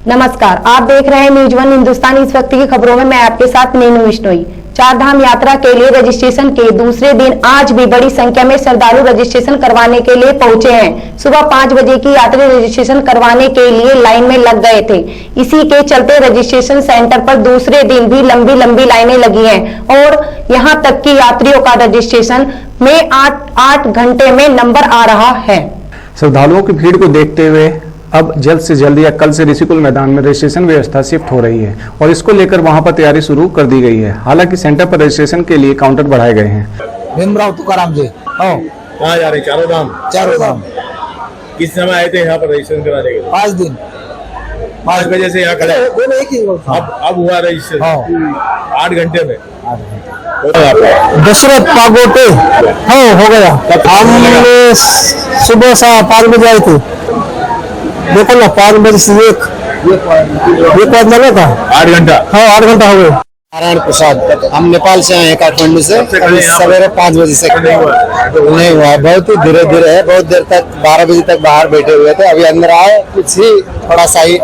नमस्कार, आप देख रहे हैं न्यूज वन हिंदुस्तान। इस वक्त की खबरों में मैं आपके साथ नीनू बिश्नोई। चार धाम यात्रा के लिए रजिस्ट्रेशन के दूसरे दिन आज भी बड़ी संख्या में श्रद्धालु रजिस्ट्रेशन करवाने के लिए पहुंचे हैं। सुबह 5 बजे की यात्री रजिस्ट्रेशन करवाने के लिए लाइन में लग गए थे। इसी के चलते रजिस्ट्रेशन सेंटर पर दूसरे दिन भी लंबी लाइनें लगी हैं और यहां तक कि यात्रियों का रजिस्ट्रेशन में 8 घंटे में नंबर आ रहा है। श्रद्धालुओं की भीड़ को देखते हुए अब जल्द से जल्द या कल से ऋषिकुल मैदान में रजिस्ट्रेशन व्यवस्था शिफ्ट हो रही है और इसको लेकर वहां पर तैयारी शुरू कर दी गई है। हालांकि सेंटर पर रजिस्ट्रेशन के लिए काउंटर बढ़ाए गए हैं। भीमराव तुकाराम जी। कहाँ जा रहे? चारों धाम। किस समय आए थे यहाँ पर रजिस्ट्रेशन कराने के लिए? 5 दिन। 5 बजे से यहाँ खड़े। अब हुआ रजिस्ट्रेशन 8 घंटे में। दशरथ पागोटे हो गया। हम सुबह 5 बजे आए थे। देखो ना, 5 बजे से एक बज जाना था। 8 घंटा। हाँ, 8 घंटा हो गए। नारायण प्रसाद, हम नेपाल से आए हैं, काठमांडू से। सवेरे 5 बजे से नहीं हुआ, बहुत ही धीरे धीरे है। बहुत देर तक 12 बजे तक बाहर बैठे हुए थे, अभी अंदर आए, कुछ ही थोड़ा सा ही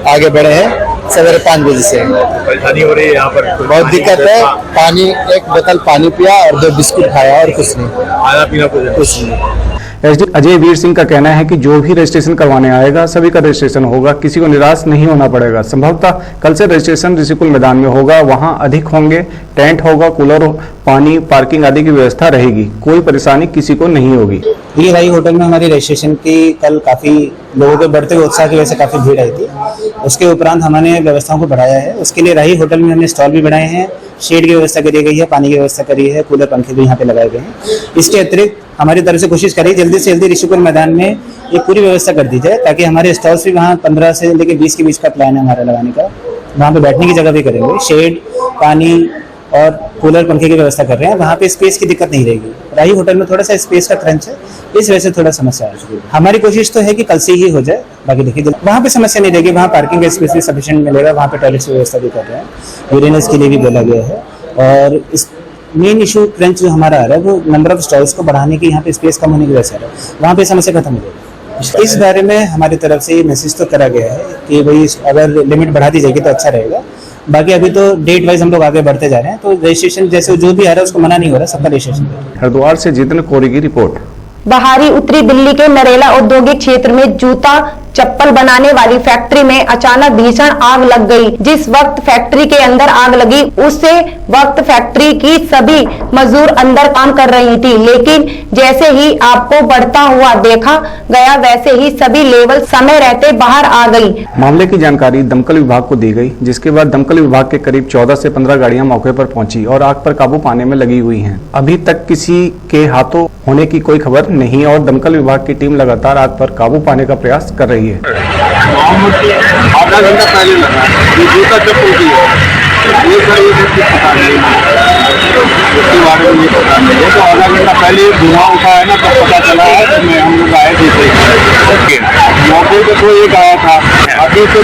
आगे बढ़े हैं। सवेरे 5 बजे से परेशानी हो रही है यहाँ पर? बहुत दिक्कत है। पानी, एक बोतल पानी पिया और 2 बिस्कुट खाया और कुछ नहीं, खाना पीना कुछ नहीं। अजय वीर सिंह का कहना है कि जो भी रजिस्ट्रेशन करवाने आएगा सभी का रजिस्ट्रेशन होगा, किसी को निराश नहीं होना पड़ेगा। संभवतः कल से रजिस्ट्रेशन ऋषिकुल मैदान में होगा, वहां अधिक होंगे, टेंट होगा, कूलर, पानी, पार्किंग आदि की व्यवस्था रहेगी। कोई परेशानी किसी को नहीं होगी। ये राही होटल में हमारी रजिस्ट्रेशन की कल काफी लोगों के बढ़ते हुए उत्साह की वजह से काफी भीड़ आई थी। उसके उपरांत हमने व्यवस्थाओं को बढ़ाया है। उसके लिए राही होटल में हमने स्टॉल भी बनाए हैं, शेड की व्यवस्था करी गई है, पानी की व्यवस्था करी है, कूलर पंखे भी यहाँ पे लगाए गए हैं। इसके अतिरिक्त हमारी तरफ से कोशिश करें जल्दी से जल्दी ऋषिकुल मैदान में ये पूरी व्यवस्था कर दी जाए, ताकि हमारे स्टॉल्स भी वहाँ 15 से लेकर 20 के बीच का प्लान है हमारा लगाने का। वहाँ पे बैठने की जगह भी करेंगे, शेड, पानी और कूलर पंखे की व्यवस्था कर रहे हैं। वहाँ पे स्पेस की दिक्कत नहीं रहेगी। राही होटल में थोड़ा सा स्पेस का क्रंच है, इस वजह से थोड़ा समस्या है। हमारी कोशिश तो है कि कल से ही हो जाए, बाकी देखिए वहाँ पे समस्या नहीं रहेगी। वहाँ पार्किंग का स्पेस भी सफिशिएंट मिलेगा, वहाँ पे टॉयलेट्स की व्यवस्था भी कर रहे हैं, यूरिनल्स के लिए भी बोला गया है। और इस मेन इशू क्रंच जो हमारा आ रहा है वो नंबर ऑफ स्टॉल्स को बढ़ाने की, यहाँ पे स्पेस कम होने की वजह से आ रहा है, वहाँ पे समस्या खत्म हो जाएगी। इस बारे में हमारी तरफ से मैसेज तो करा गया है कि भाई अगर लिमिट बढ़ा दी जाएगी तो अच्छा रहेगा। बाकी अभी तो डेट वाइज हम लोग आगे बढ़ते जा रहे हैं, तो रजिस्ट्रेशन जैसे जो भी आ रहा है उसको मना नहीं हो रहा, सबका रजिस्ट्रेशन। हरिद्वार से जितेंद्र कोरी की रिपोर्ट। बाहरी उत्तरी दिल्ली के नरेला औद्योगिक क्षेत्र में जूता चप्पल बनाने वाली फैक्ट्री में अचानक भीषण आग लग गई। जिस वक्त फैक्ट्री के अंदर आग लगी उसे वक्त फैक्ट्री की सभी मजदूर अंदर काम कर रही थी, लेकिन जैसे ही आग को बढ़ता हुआ देखा गया वैसे ही सभी लेवल समय रहते बाहर आ गई। मामले की जानकारी दमकल विभाग को दी गई, जिसके बाद दमकल विभाग के करीब 14 से 15 गाड़ियां मौके पर पहुंची और आग पर काबू पाने में लगी हुई हैं। अभी तक किसी के हाथों होने की कोई खबर नहीं और दमकल विभाग की टीम लगातार आग पर काबू पाने का प्रयास कर रही है। आधा घंटा पहले लगा ये जूता चप्पल की है, ये सर ये पता नहीं, इसके बारे में ये पता नहीं है। तो आधा घंटा पहले धुआं उठा है ना, तब पता चला है। तो मैं हम लोग आए थे मौके पे, कोई एक आया था, अभी तो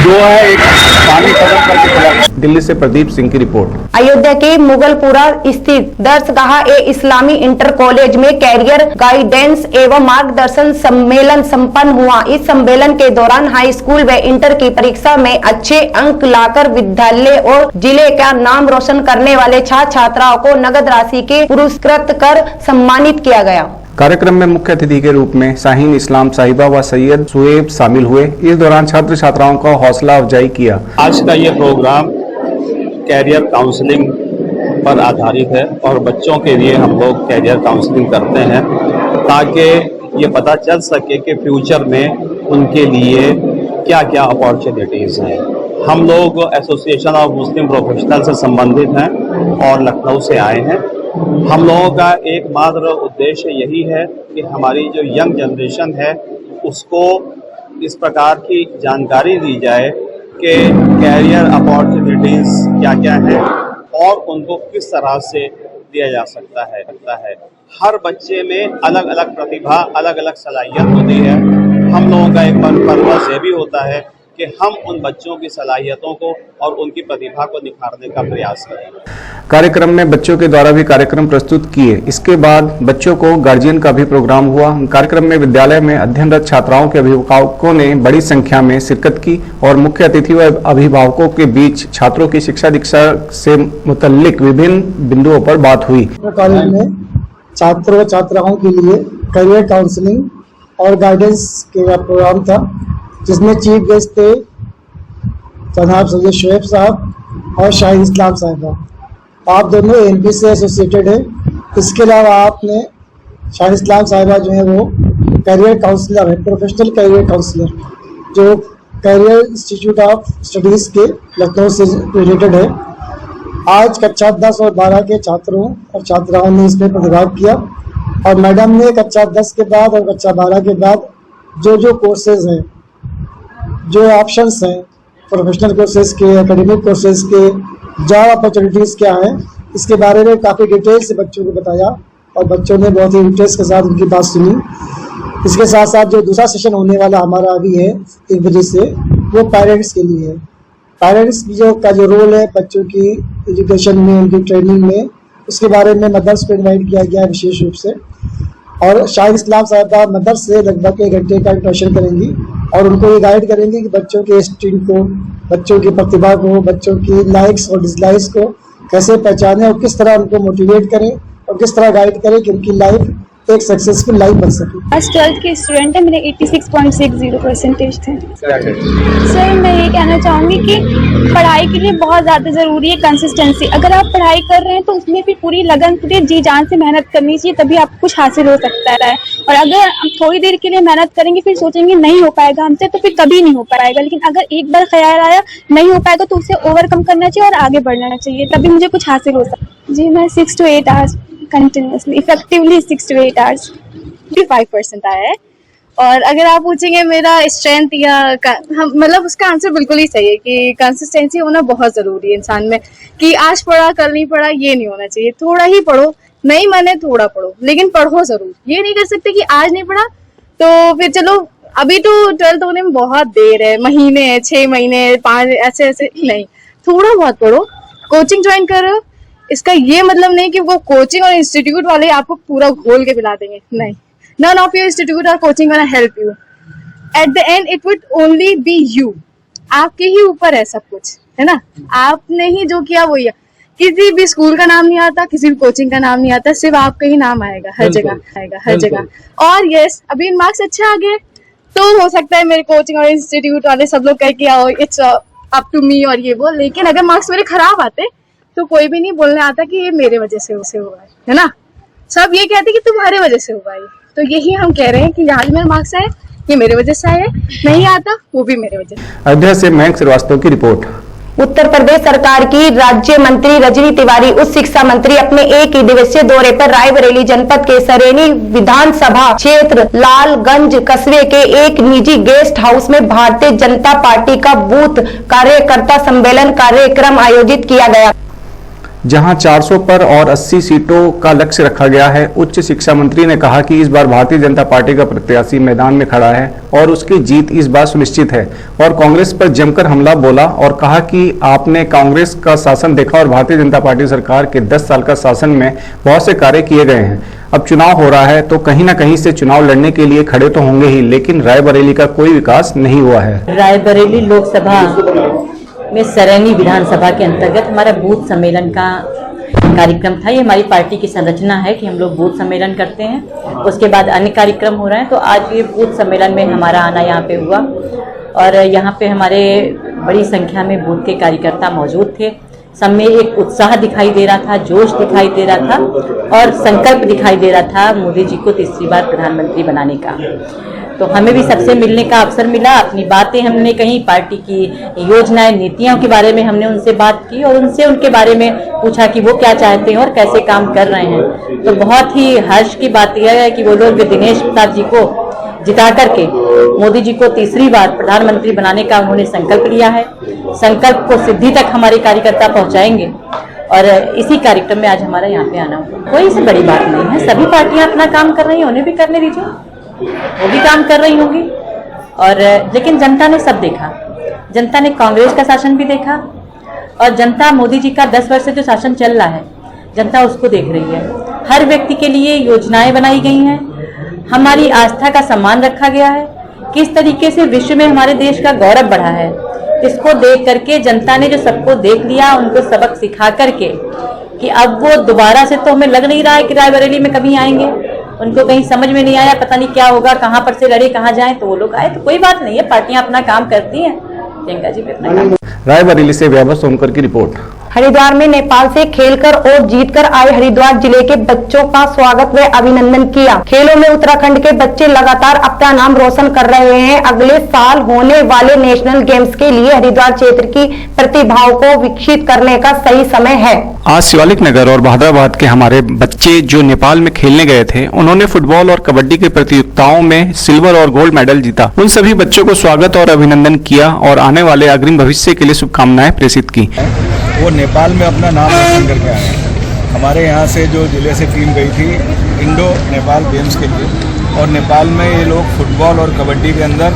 2 है, एक पानी खत्म करके चला। दिल्ली से प्रदीप सिंह की रिपोर्ट। अयोध्या के मुगलपुरा स्थित दरगाह-ए-इस्लामी इंटर कॉलेज में कैरियर गाइडेंस एवं मार्गदर्शन सम्मेलन संपन्न हुआ। इस सम्मेलन के दौरान हाई स्कूल व इंटर की परीक्षा में अच्छे अंक लाकर विद्यालय और जिले का नाम रोशन करने वाले छात्र छात्राओं को नगद राशि के पुरस्कृत कर सम्मानित किया गया। कार्यक्रम में मुख्य अतिथि के रूप में शाहीन इस्लाम साहिबा व सैयद सुएब शामिल हुए। इस दौरान छात्र छात्राओं का हौसला अफजाई किया। आज का ये प्रोग्राम कैरियर काउंसलिंग पर आधारित है और बच्चों के लिए हम लोग कैरियर काउंसलिंग करते हैं ताकि ये पता चल सके कि फ्यूचर में उनके लिए क्या क्या अपॉर्चुनिटीज़ हैं। हम लोग एसोसिएशन ऑफ मुस्लिम प्रोफेशनल से संबंधित हैं और लखनऊ से आए हैं। हम लोगों का एकमात्र उद्देश्य यही है कि हमारी जो यंग जनरेशन है उसको इस प्रकार की जानकारी दी जाए कि कैरियर अपॉर्चुनिटीज़ क्या क्या हैं और उनको किस तरह से दिया जा सकता है। हर बच्चे में अलग अलग प्रतिभा, अलग अलग सलाहियत होती है। हम लोगों का एक पर्पस ये भी होता है कि कि हम उन बच्चों की सलाहियतों को और उनकी प्रतिभा को निखारने का प्रयास करें। कार्यक्रम में बच्चों के द्वारा भी कार्यक्रम प्रस्तुत किए। इसके बाद बच्चों को गार्जियन का भी प्रोग्राम हुआ। कार्यक्रम में विद्यालय में अध्ययनरत छात्राओं के अभिभावकों ने बड़ी संख्या में शिरकत की और मुख्य अतिथि व अभिभावकों के बीच छात्रों की शिक्षा दीक्षा से मुतल्लिक विभिन्न बिंदुओं पर बात हुई। कॉलेज में छात्रों छात्राओं के लिए करियर काउंसलिंग और गाइडेंस का प्रोग्राम था, जिसमें चीफ गेस्ट थे जनाब सैयद शोएब साहब और शाहिद इस्लाम साहिबा। आप दोनों एमपी से एसोसिएटेड हैं। इसके अलावा आपने शाहिद इस्लाम साहिबा जो है वो करियर काउंसलर है, प्रोफेशनल करियर काउंसलर, जो करियर इंस्टीट्यूट ऑफ स्टडीज़ के लखनऊ से रिलेटेड है। आज कक्षा 10 और 12 के छात्रों और छात्राओं ने इसमें प्रतिभाग किया और मैडम ने कक्षा 10 के बाद और कक्षा 12 के बाद जो कोर्सेज हैं, जो ऑप्शंस हैं, प्रोफेशनल कोर्सेज के, एकेडमिक कोर्सेज के, जॉब अपॉर्चुनिटीज़ क्या हैं, इसके बारे में काफ़ी डिटेल से बच्चों को बताया और बच्चों ने बहुत ही इंटरेस्ट के साथ उनकी बात सुनी। इसके साथ साथ जो दूसरा सेशन होने वाला हमारा अभी है 1 बजे से, वो पेरेंट्स के लिए है। पेरेंट्स का जो रोल है बच्चों की एजुकेशन में, उनकी ट्रेनिंग में, उसके बारे में मदर्स को इन्वाइट किया गया है विशेष रूप से। और शाहिद इस्लाम साहिबा मदर्स से लगभग 1 घंटे का इंटरेक्शन करेंगी और उनको ये गाइड करेंगे कि बच्चों के इंस्टिंक्ट को, बच्चों की प्रतिभा को, बच्चों की लाइक्स और डिसलाइक्स को कैसे पहचानें और किस तरह उनको मोटिवेट करें और किस तरह गाइड करें कि उनकी लाइफ एक सक्सेसफुल लाइफ बन सके। आज 12th के स्टूडेंट है, मेरे 86.60% थे। सर मैं ये कहना चाहूँगी कि पढ़ाई के लिए बहुत ज़्यादा ज़रूरी है कंसिस्टेंसी। अगर आप पढ़ाई कर रहे हैं तो उसमें भी पूरी लगन, पूरी जी जान से मेहनत करनी चाहिए, तभी आपको कुछ हासिल हो सकता है। और अगर हम थोड़ी देर के लिए मेहनत करेंगे फिर सोचेंगे नहीं हो पाएगा हमसे, तो फिर कभी नहीं हो पाएगा। लेकिन अगर एक बार ख्याल आया नहीं हो पाएगा तो उसे ओवरकम करना चाहिए और आगे बढ़ना चाहिए, तभी मुझे कुछ हासिल हो सकता है। जी मैं 6 to 8 hours continuously, effectively 6 to 8 hours. 55% आया है। और अगर आप पूछेंगे मेरा स्ट्रेंथ या मतलब उसका आंसर बिल्कुल ही सही है कि कंसिस्टेंसी होना बहुत ज़रूरी है इंसान में, कि आज पढ़ा कल नहीं पढ़ा ये नहीं होना चाहिए। थोड़ा ही पढ़ो, नहीं माने थोड़ा पढ़ो, लेकिन पढ़ो ज़रूर। ये नहीं कर सकते कि आज नहीं पढ़ा तो फिर चलो अभी तो 12th होने में बहुत देर है, महीने है, 6 महीने 5 ऐसे नहीं, थोड़ा बहुत पढ़ो। कोचिंग ज्वाइन कर रहे हो, इसका ये मतलब नहीं कि वो कोचिंग और इंस्टीट्यूट वाले आपको पूरा घोल के पिला देंगे, नहीं। None of your institute or coaching gonna help you. At the end, it would only be you. आपके ही ऊपर है सब कुछ, है ना। आपने ही जो किया वही है। किसी भी स्कूल का नाम नहीं आता, किसी भी कोचिंग का नाम नहीं आता, सिर्फ आपका ही नाम आएगा हर जगह। और यस, अभी मार्क्स अच्छे आ गए तो हो सकता है मेरे कोचिंग और इंस्टीट्यूट वाले सब लोग कह के आओ इट्स अप टू मी और ये वो, लेकिन अगर मार्क्स मेरे खराब आते तो कोई भी नहीं बोलने आता कि ये मेरे वजह से उसे हुआ है ना। सब ये कहते कि तुम्हारे वजह से हुआ है। तो यही हम कह रहे हैं कि आज मेरे मार्क्स आए, ये मेरे वजह से आए, नहीं आता वो भी मेरे वजह से। अयोध्या से मयंक श्रीवास्तव की रिपोर्ट। उत्तर प्रदेश सरकार की राज्य मंत्री रजनी तिवारी उच्च शिक्षा मंत्री अपने एक ही दिवसीय दौरे पर रायबरेली जनपद के सरेनी विधानसभा क्षेत्र लालगंज कस्बे के एक निजी गेस्ट हाउस में भारतीय जनता पार्टी का बूथ कार्यकर्ता सम्मेलन कार्यक्रम आयोजित किया गया, जहां 400 पर और 80 सीटों का लक्ष्य रखा गया है। उच्च शिक्षा मंत्री ने कहा कि इस बार भारतीय जनता पार्टी का प्रत्याशी मैदान में खड़ा है और उसकी जीत इस बार सुनिश्चित है, और कांग्रेस पर जमकर हमला बोला और कहा कि आपने कांग्रेस का शासन देखा और भारतीय जनता पार्टी सरकार के 10 साल का शासन में बहुत से कार्य किए गए हैं। अब चुनाव हो रहा है तो कहीं ना कहीं से चुनाव लड़ने के लिए खड़े तो होंगे ही, लेकिन रायबरेली का कोई विकास नहीं हुआ है। रायबरेली लोकसभा में सरेनी विधानसभा के अंतर्गत हमारा बूथ सम्मेलन का कार्यक्रम था। ये हमारी पार्टी की संरचना है कि हम लोग बूथ सम्मेलन करते हैं, उसके बाद अन्य कार्यक्रम हो रहे हैं। तो आज ये बूथ सम्मेलन में हमारा आना यहाँ पे हुआ और यहाँ पे हमारे बड़ी संख्या में बूथ के कार्यकर्ता मौजूद थे। सब में एक उत्साह दिखाई दे रहा था, जोश दिखाई दे रहा था और संकल्प दिखाई दे रहा था मोदी जी को तीसरी बार प्रधानमंत्री बनाने का। तो हमें भी सबसे मिलने का अवसर मिला, अपनी बातें हमने कही, पार्टी की योजनाएं नीतियों के बारे में हमने उनसे बात की और उनसे उनके बारे में पूछा कि वो क्या चाहते हैं और कैसे काम कर रहे हैं। तो बहुत ही हर्ष की बात यह है कि वो लोग दिनेश प्रताप जी को जिता करके मोदी जी को तीसरी बार प्रधानमंत्री बनाने का उन्होंने संकल्प लिया है। संकल्प को सिद्धि तक हमारे कार्यकर्ता पहुंचाएंगे और इसी कार्यक्रम में आज हमारा यहाँ पे आना हुआ। कोई इससे बड़ी बात नहीं है, सभी पार्टियां अपना काम कर रही हैं, उन्हें भी करने दीजिए, वो भी काम कर रही होंगी। और लेकिन जनता ने सब देखा, जनता ने कांग्रेस का शासन भी देखा और जनता मोदी जी का 10 वर्ष से जो शासन चल रहा है जनता उसको देख रही है। हर व्यक्ति के लिए योजनाएं बनाई गई हैं, हमारी आस्था का सम्मान रखा गया है, किस तरीके से विश्व में हमारे देश का गौरव बढ़ा है, इसको देख करके जनता ने जो सबको देख लिया, उनको सबक सिखा करके कि अब वो दोबारा से तो हमें लग नहीं रहा है कि रायबरेली में कभी आएंगे। उनको कहीं समझ में नहीं आया, पता नहीं क्या होगा, कहाँ पर से लड़े कहाँ जाएं, तो वो लोग आए। तो कोई बात नहीं है, पार्टियां अपना काम करती हैं, प्रियंका जी भी अपना काम। रायबरेली से व्यापक सोनकर की रिपोर्ट। हरिद्वार में नेपाल से खेलकर और जीतकर आए हरिद्वार जिले के बच्चों का स्वागत व अभिनंदन किया। खेलों में उत्तराखंड के बच्चे लगातार अपना नाम रोशन कर रहे हैं। अगले साल होने वाले नेशनल गेम्स के लिए हरिद्वार क्षेत्र की प्रतिभाओं को विकसित करने का सही समय है। आज शिवालिक नगर और बहादुराबाद के हमारे बच्चे जो नेपाल में खेलने गए थे, उन्होंने फुटबॉल और कबड्डी की प्रतियोगिताओं में सिल्वर और गोल्ड मेडल जीता। उन सभी बच्चों को स्वागत और अभिनंदन किया और आने वाले अग्रिम भविष्य के लिए शुभकामनाएं प्रेषित की। वो नेपाल में अपना नाम रोशन करके आए हैं। हमारे यहाँ से जो जिले से टीम गई थी इंडो नेपाल गेम्स के लिए, और नेपाल में ये लोग फुटबॉल और कबड्डी के अंदर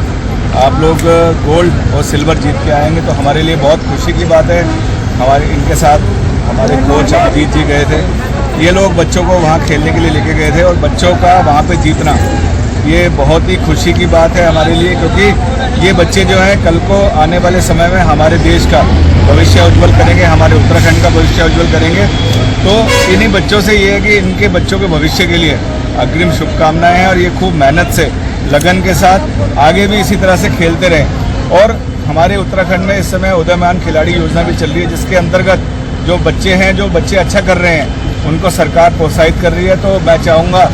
आप लोग गोल्ड और सिल्वर जीत के आएंगे, तो हमारे लिए बहुत खुशी की बात है। हमारे इनके साथ हमारे कोच अजीत जी गए थे। ये लोग बच्चों को वहाँ खेलने के लिए लेके गए थे और बच्चों का वहाँ पे जीतना ये बहुत ही खुशी की बात है हमारे लिए, क्योंकि ये बच्चे जो हैं कल को आने वाले समय में हमारे देश का भविष्य उज्जवल करेंगे, हमारे उत्तराखंड का भविष्य उज्जवल करेंगे। तो इन्हीं बच्चों से ये है कि इनके बच्चों के भविष्य के लिए अग्रिम शुभकामनाएं हैं और ये खूब मेहनत से लगन के साथ आगे भी इसी तरह से खेलते रहें। और हमारे उत्तराखंड में इस समय उदयमान खिलाड़ी योजना भी चल रही है, जिसके अंतर्गत जो बच्चे हैं, जो बच्चे अच्छा कर रहे हैं, उनको सरकार प्रोत्साहित कर रही है। तो मैं चाहूँगा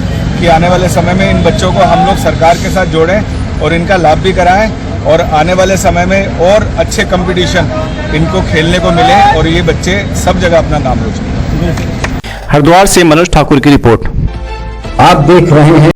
कि आने वाले समय में इन बच्चों को हम लोग सरकार के साथ जोड़ें और इनका लाभ भी कराएं, और आने वाले समय में और अच्छे कंपटीशन इनको खेलने को मिले और ये बच्चे सब जगह अपना नाम रोशन करें। हरिद्वार से मनोज ठाकुर की रिपोर्ट। आप देख रहे हैं